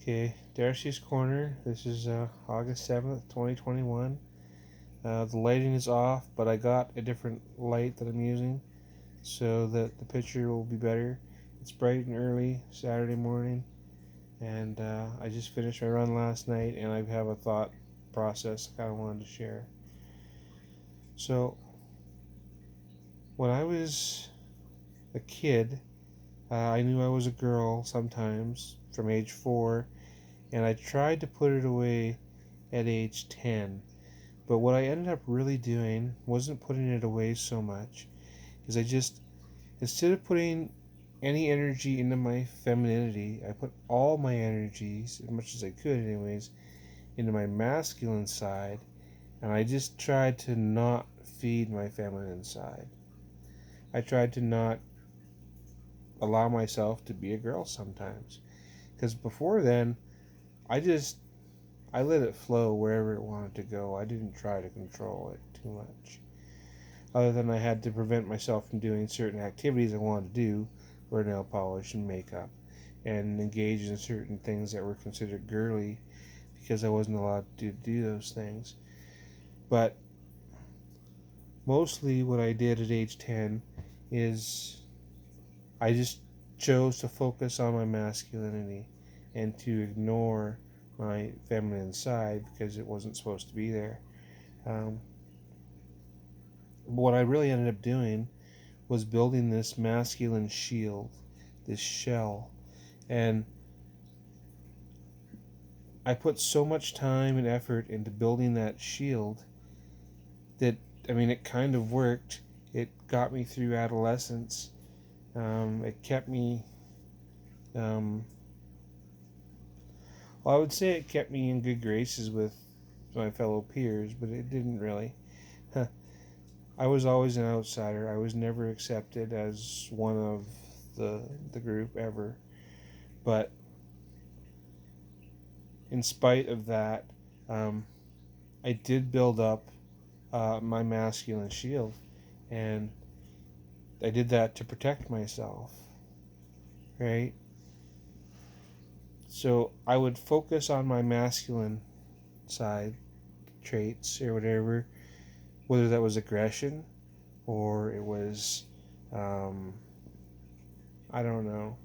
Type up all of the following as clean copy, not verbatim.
Okay, Darci's Corner. This is August 7th, 2021. The lighting is off, but I got a different light that I'm using so that the picture will be better. It's bright and early Saturday morning, and I just finished my run last night, and I have a thought process I kind of wanted to share. So, when I was a kid, I knew I was a girl sometimes from age 4, and I tried to put it away at age 10. But what I ended up really doing wasn't putting it away so much, is I just, instead of putting any energy into my femininity, I put all my energies, as much as I could anyways, into my masculine side, and I just tried to not feed my feminine side. I tried to not allow myself to be a girl sometimes. Because before then, I just, I let it flow wherever it wanted to go. I didn't try to control it too much. Other than I had to prevent myself from doing certain activities I wanted to do, wear nail polish and makeup, and engage in certain things that were considered girly because I wasn't allowed to do those things. But mostly what I did at age 10 is I just chose to focus on my masculinity and to ignore my feminine side because it wasn't supposed to be there. Um, but what I really ended up doing was building this masculine shield, this shell. And I put so much time and effort into building that shield that, I mean, it kind of worked. It got me through adolescence. It kept me, um, well, I would say it kept me in good graces with my fellow peers, but it didn't really. I was always an outsider. I was never accepted as one of the group ever. But in spite of that, um, I did build up my masculine shield, and I did that to protect myself, right? So I would focus on my masculine side traits or whatever, whether that was aggression or it was, um, I don't know,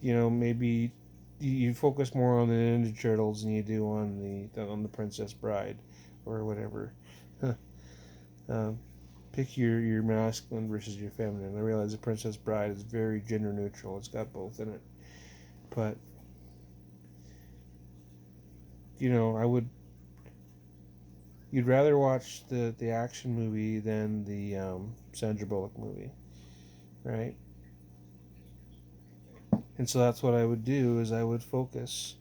maybe you focus more on the Ninja Turtles than you do on the Princess Bride or whatever. um, Pick your masculine versus your feminine. I realize the Princess Bride is very gender neutral. It's got both in it, but I would. You'd rather watch the action movie than the Sandra Bullock movie, right? And so that's what I would do is I would focus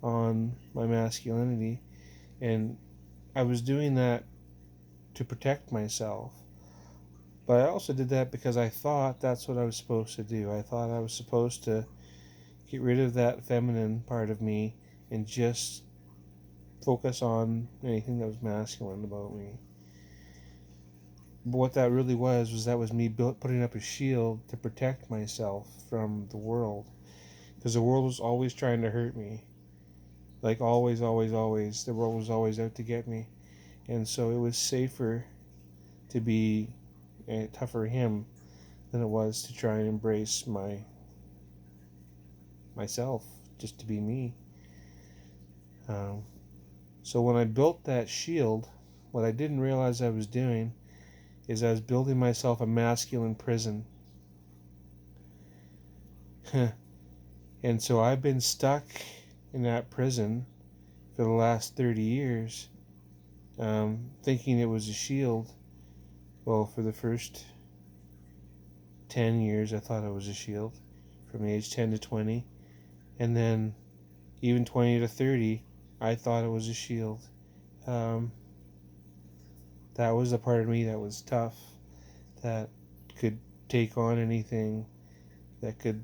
on my masculinity, and I was doing that to protect myself. But I also did that because I thought that's what I was supposed to do. I thought I was supposed to get rid of that feminine part of me and just focus on anything that was masculine about me. But what that really was that was me putting up a shield to protect myself from the world. Because the world was always trying to hurt me. Like always, always, always. The world was always out to get me. And so it was safer to be tougher him than it was to try and embrace myself, just to be me. Um, so when I built that shield, what I didn't realize I was doing is I was building myself a masculine prison. And so I've been stuck in that prison for the last 30 years, thinking it was a shield. Well, for the first 10 years, I thought it was a shield from age 10 to 20. And then even 20 to 30, I thought it was a shield. Um, that was the part of me that was tough, that could take on anything, that could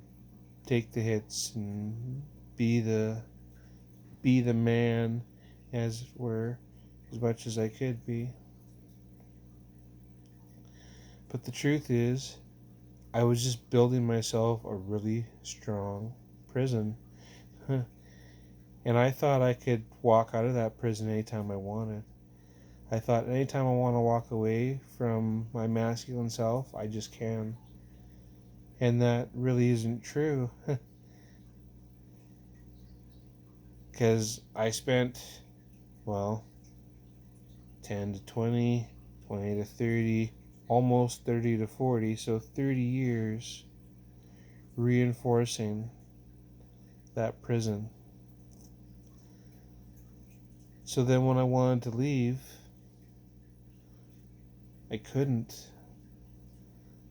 take the hits and be the man, as it were, as much as I could be. But the truth is, I was just building myself a really strong prison And I thought I could walk out of that prison anytime I wanted. I thought anytime I want to walk away from my masculine self, I just can. And that really isn't true. Because I spent, well, 10 to 20, 20 to 30, almost 30 to 40, so 30 years reinforcing that prison. So then when I wanted to leave, I couldn't.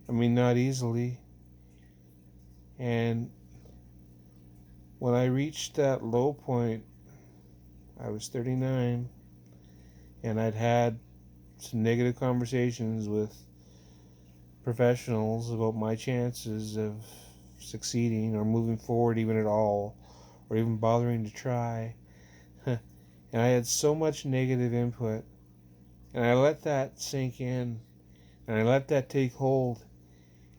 I mean, not easily. And when I reached that low point, I was 39, and I'd had some negative conversations with professionals about my chances of succeeding or moving forward even at all, or even bothering to try. And I had so much negative input, and I let that sink in, and I let that take hold,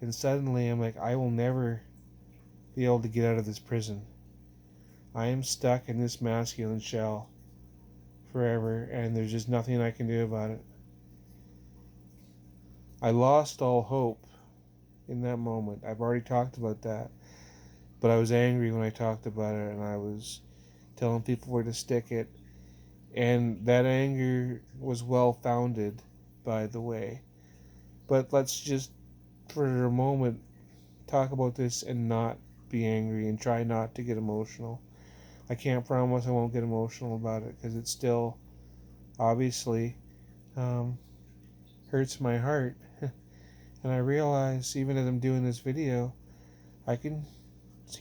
and suddenly I'm like, I will never be able to get out of this prison. I am stuck in this masculine shell forever, and there's just nothing I can do about it. I lost all hope in that moment. I've already talked about that, but I was angry when I talked about it, and I was telling people where to stick it, and that anger was well founded, by the way. But let's just, for a moment, talk about this and not be angry and try not to get emotional. I can't promise I won't get emotional about it, because it still obviously hurts my heart. And I realize, even as I'm doing this video, I can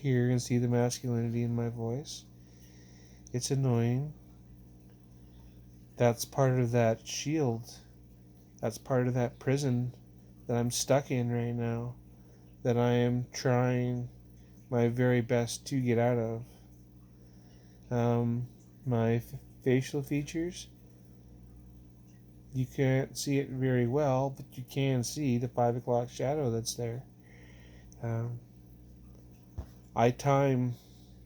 hear and see the masculinity in my voice. It's annoying. That's part of that shield. That's part of that prison that I'm stuck in right now, that I am trying my very best to get out of. My facial features, you can't see it very well, but you can see the 5 o'clock shadow that's there. I time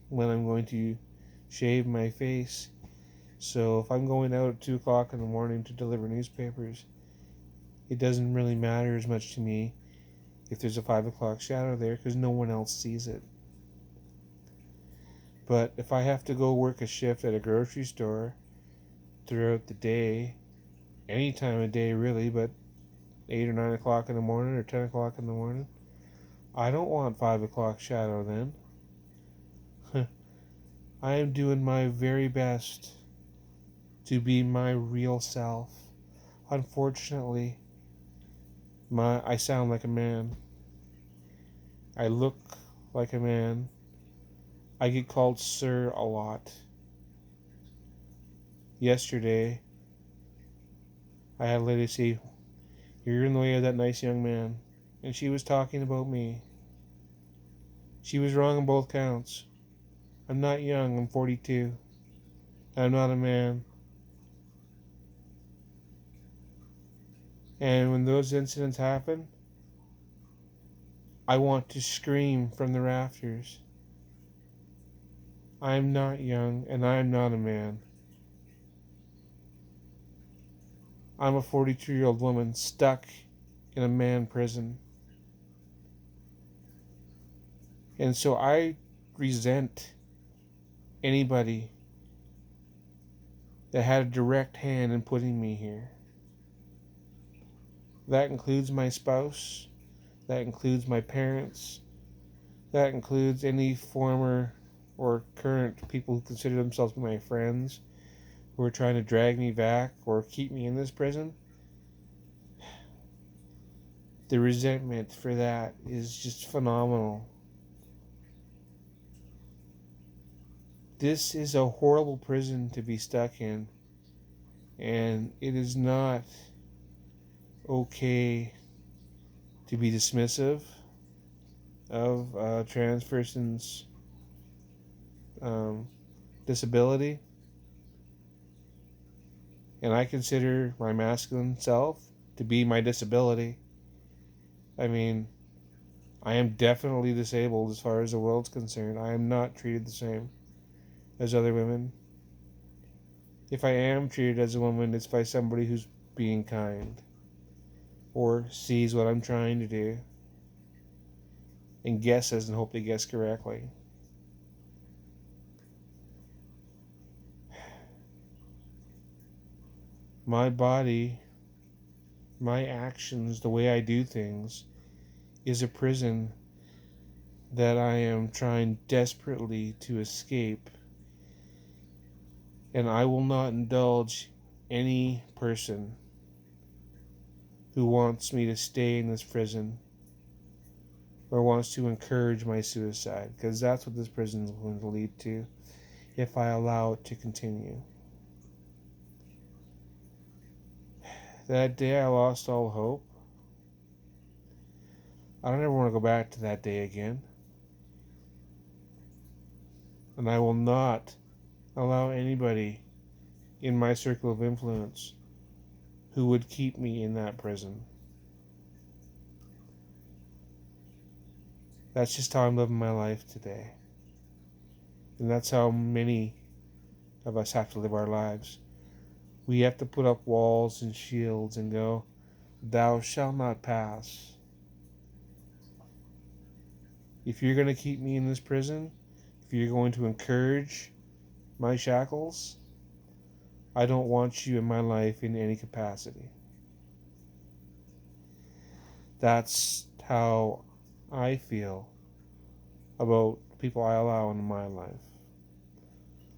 when I'm going to shave my face, so if I'm going out at 2 o'clock in the morning to deliver newspapers, it doesn't really matter as much to me if there's a 5 o'clock shadow there, because no one else sees it. But if I have to go work a shift at a grocery store throughout the day, any time of day really, but 8 or 9 o'clock in the morning or 10 o'clock in the morning, I don't want 5 o'clock shadow then. I am doing my very best to be my real self. Unfortunately, I sound like a man. I look like a man. I get called sir a lot. Yesterday, I had a lady say, "You're in the way of that nice young man." And she was talking about me. She was wrong on both counts. I'm not young, I'm 42. I'm not a man. And when those incidents happen, I want to scream from the rafters. I'm not young, and I'm not a man. I'm a 42-year-old woman stuck in a man prison. And so I resent anybody that had a direct hand in putting me here. That includes my spouse. That includes my parents. That includes any former or current people who consider themselves my friends, who are trying to drag me back or keep me in this prison. The resentment for that is just phenomenal. This is a horrible prison to be stuck in, and it is not okay to be dismissive of a trans person's disability. And I consider my masculine self to be my disability. I mean, I am definitely disabled as far as the world's concerned. I am not treated the same. as other women. If I am treated as a woman, it's by somebody who's being kind or sees what I'm trying to do and guesses and hope they guess correctly. My body, my actions, the way I do things is a prison that I am trying desperately to escape, and I will not indulge any person who wants me to stay in this prison or wants to encourage my suicide, because that's what this prison is going to lead to if I allow it to continue. That day I lost all hope. I don't ever want to go back to that day again. And I will not allow anybody in my circle of influence who would keep me in that prison. That's just how I'm living my life today. And that's how many of us have to live our lives. We have to put up walls and shields and go, "Thou shalt not pass." If you're going to keep me in this prison, if you're going to encourage my shackles, I don't want you in my life in any capacity. That's how I feel about people I allow into my life.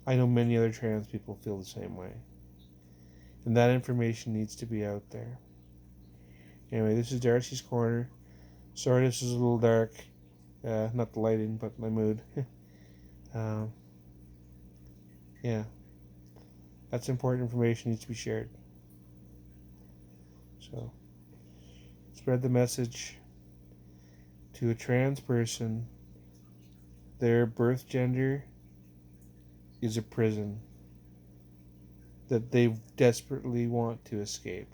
I know many other trans people feel the same way. And that information needs to be out there. Anyway, this is Darci's Corner. Sorry this is a little dark. Not the lighting, but my mood. Yeah. That's important information needs to be shared. So, spread the message to a trans person. Their birth gender is a prison that they desperately want to escape.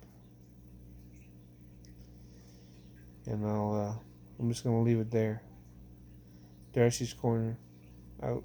And I'm just going to leave it there. Darci's Corner, out.